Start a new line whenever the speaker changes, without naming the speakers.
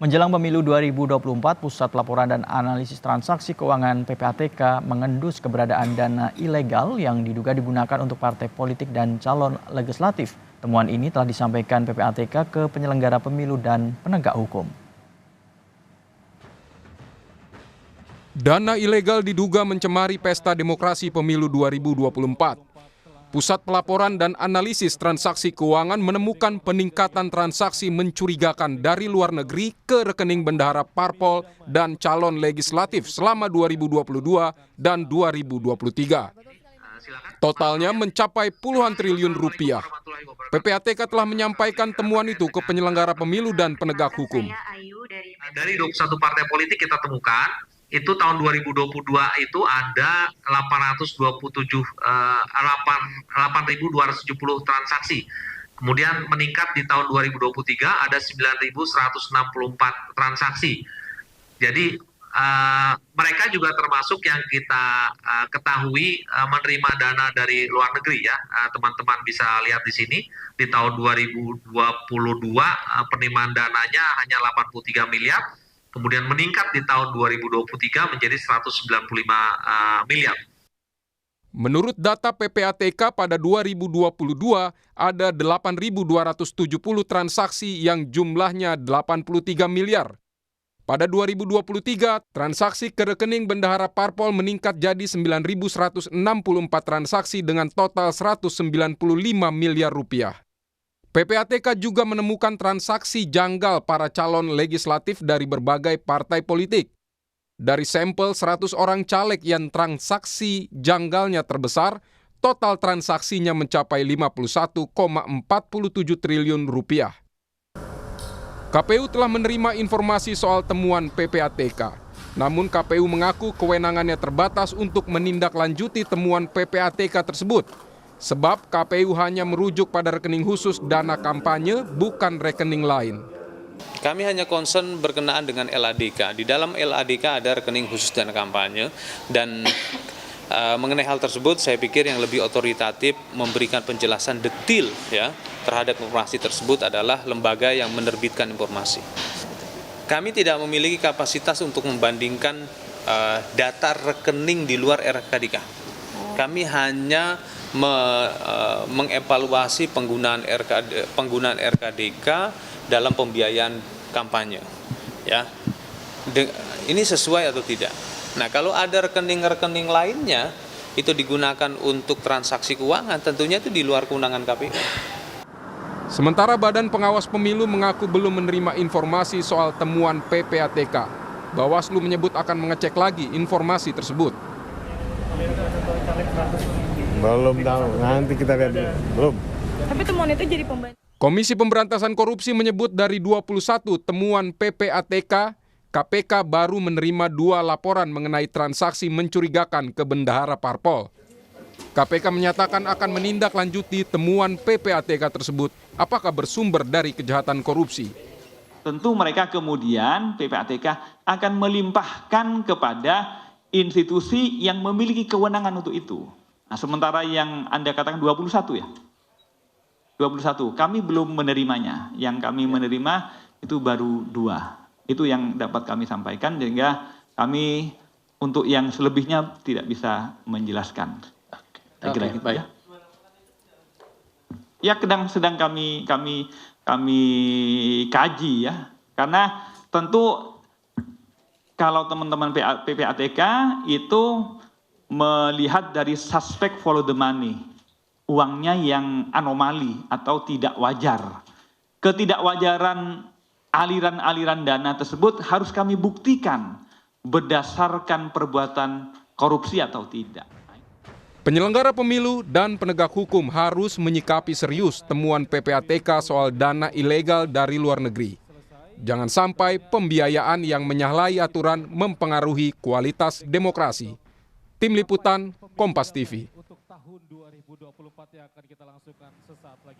Menjelang pemilu 2024, Pusat Pelaporan dan Analisis Transaksi Keuangan PPATK mengendus keberadaan dana ilegal yang diduga digunakan untuk partai politik dan calon legislatif. Temuan ini telah disampaikan PPATK ke penyelenggara pemilu dan penegak hukum.
Dana ilegal diduga mencemari pesta demokrasi pemilu 2024. Pusat Pelaporan dan Analisis Transaksi Keuangan menemukan peningkatan transaksi mencurigakan dari luar negeri ke rekening bendahara parpol dan calon legislatif selama 2022 dan 2023. Totalnya mencapai puluhan triliun rupiah. PPATK telah menyampaikan temuan itu ke penyelenggara pemilu dan penegak hukum.
Dari 21 partai politik kita temukan, itu tahun 2022 itu ada 8.270 transaksi. Kemudian meningkat di tahun 2023 ada 9.164 transaksi. Jadi mereka juga termasuk yang kita ketahui menerima dana dari luar negeri ya. Teman-teman bisa lihat di sini di tahun 2022 penerimaan dananya hanya 83 miliar. Kemudian meningkat di tahun 2023 menjadi 195 miliar.
Menurut data PPATK pada 2022 ada 8.270 transaksi yang jumlahnya 83 miliar. Pada 2023, transaksi ke rekening bendahara parpol meningkat jadi 9.164 transaksi dengan total 195 miliar rupiah. PPATK juga menemukan transaksi janggal para calon legislatif dari berbagai partai politik. Dari sampel 100 orang caleg yang transaksi janggalnya terbesar, total transaksinya mencapai 51,47 triliun rupiah. KPU telah menerima informasi soal temuan PPATK. Namun KPU mengaku kewenangannya terbatas untuk menindaklanjuti temuan PPATK tersebut. Sebab KPU hanya merujuk pada rekening khusus dana kampanye, bukan rekening lain.
Kami hanya concern berkenaan dengan LADK. Di dalam LADK ada rekening khusus dana kampanye dan mengenai hal tersebut saya pikir yang lebih otoritatif memberikan penjelasan detail ya terhadap informasi tersebut adalah lembaga yang menerbitkan informasi. Kami tidak memiliki kapasitas untuk membandingkan data rekening di luar RKDK. Kami hanya mengevaluasi penggunaan RKDK dalam pembiayaan kampanye. Ya, ini sesuai atau tidak? Nah, kalau ada rekening-rekening lainnya itu digunakan untuk transaksi keuangan, tentunya itu di luar kewenangan KPU.
Sementara Badan Pengawas Pemilu mengaku belum menerima informasi soal temuan PPATK. Bawaslu menyebut akan mengecek lagi informasi tersebut.
Belum tahu, nanti kita lihat dulu. Belum.
Tapi temuan itu jadi pembantu.
Komisi Pemberantasan Korupsi menyebut dari 21 temuan PPATK, KPK baru menerima 2 laporan mengenai transaksi mencurigakan ke bendahara parpol. KPK menyatakan akan menindaklanjuti temuan PPATK tersebut apakah bersumber dari kejahatan korupsi.
Tentu mereka kemudian PPATK akan melimpahkan kepada institusi yang memiliki kewenangan untuk itu. Nah, sementara yang Anda katakan 21 ya? 21, kami belum menerimanya. Yang kami menerima itu baru 2. Itu yang dapat kami sampaikan, sehingga kami untuk yang selebihnya tidak bisa menjelaskan. Oke, gitu, baik. Ya, sedang kami kaji ya. Karena tentu kalau teman-teman PPATK itu melihat dari suspek follow the money, uangnya yang anomali atau tidak wajar. Ketidakwajaran aliran-aliran dana tersebut harus kami buktikan berdasarkan perbuatan korupsi atau tidak.
Penyelenggara pemilu dan penegak hukum harus menyikapi serius temuan PPATK soal dana ilegal dari luar negeri. Jangan sampai pembiayaan yang menyalahi aturan mempengaruhi kualitas demokrasi. Tim Liputan, Kompas TV.
Untuk tahun 2024 yang akan kita langsungkan sesaat lagi.